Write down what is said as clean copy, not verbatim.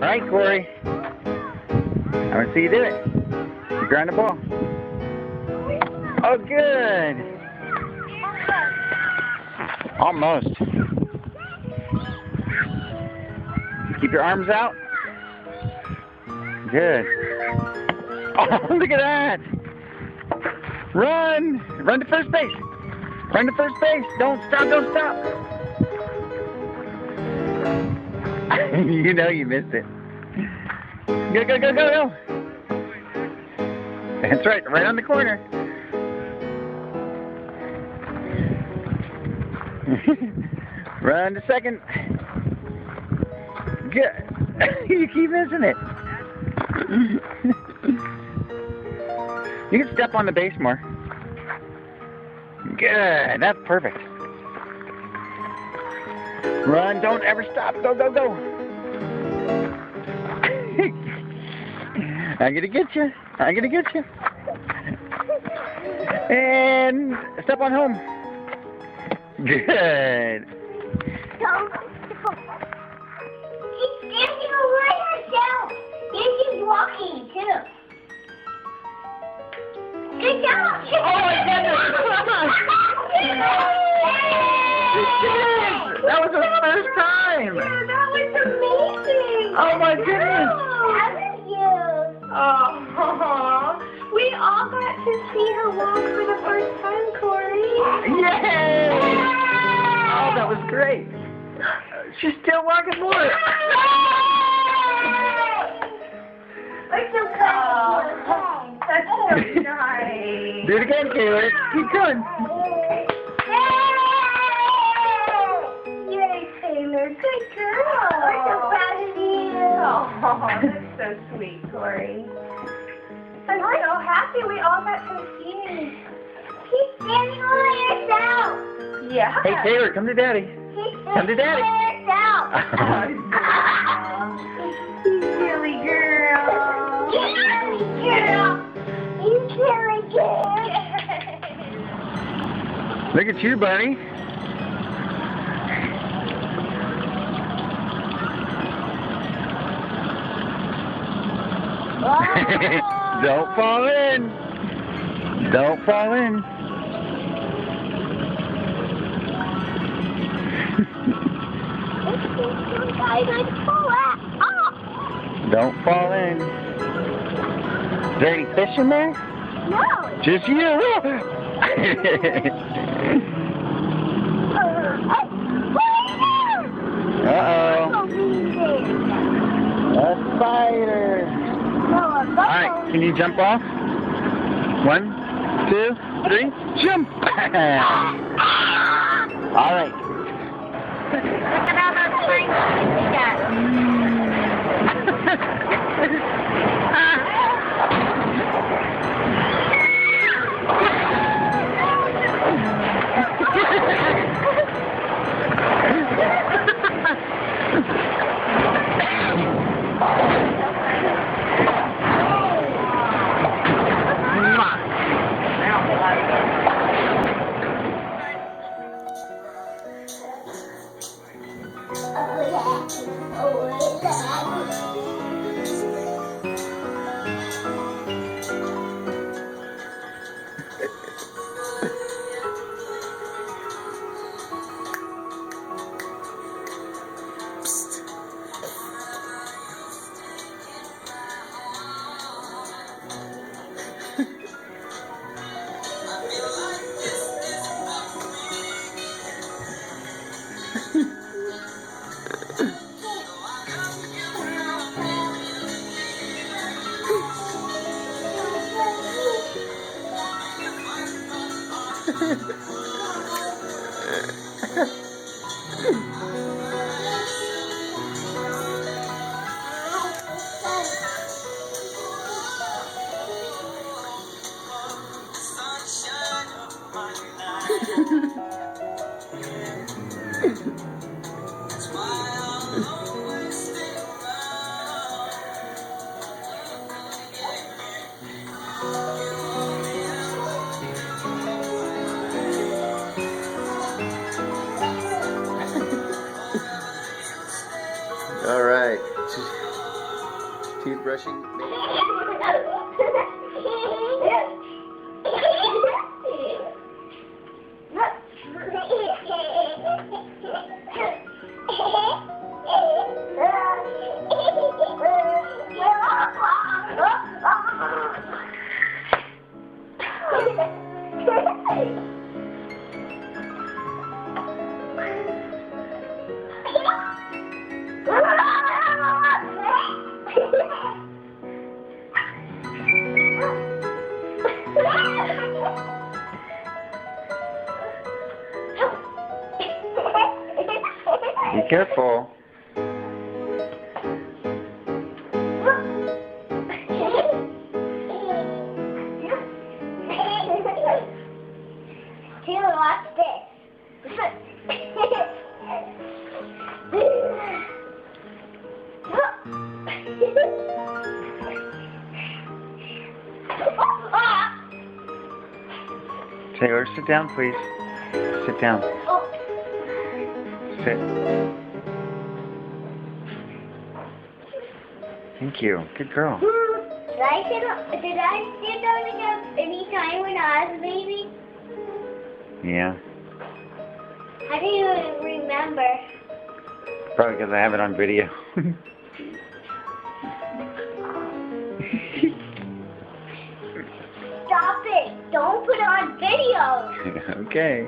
right, Corey. I want to see you do it. You grind the ball. Oh, good. Almost. Keep your arms out. Good. Oh, look at that. Run. Run to first base. Run to first base. Don't stop. Don't stop. You know you missed it. Go, go, go, go, go. That's right. Right on the corner. Run to second. Good. You keep missing it. You can step on the base more. Good. That's perfect. Run. Don't ever stop. Go, go, go. I'm going to get you. I'm going to get you. And step on home. Good. She's standing over herself. And she's walking, too. Good job. Oh, my goodness. That was the first time. That was amazing. Oh, my goodness. How did you? Oh, we all got to see her walk for the first time, Corey. Yay! Oh, that was great. She's still walking more. We're so proud. That's so nice. Do it again, Kayla. Keep going. Yay, Taylor. Good girl. We're so proud of you. Oh, that's so sweet, Corey. I'm so happy we all got to see you. She's standing over herself. Yeah. Hey, Taylor, come to Daddy. Come to Daddy. You silly girl. You silly girl. You silly girl. Look at you, Bunny. Don't fall in. Don't fall in. Don't fall in. Is there any fish in there? No. Just you. Uh-oh. A spider. Alright, can you jump off? 1, 2, 3, jump! Alright. Look at all those spines we got. All right. Toothbrushing? Be careful. Taylor, watch this. Taylor, sit down, please. Sit down. Sit. Thank you. Good girl. Did I sit on the couch any time when I was a baby? Yeah. I don't even remember. Probably because I have it on video. Stop it! Don't put it on video! Okay.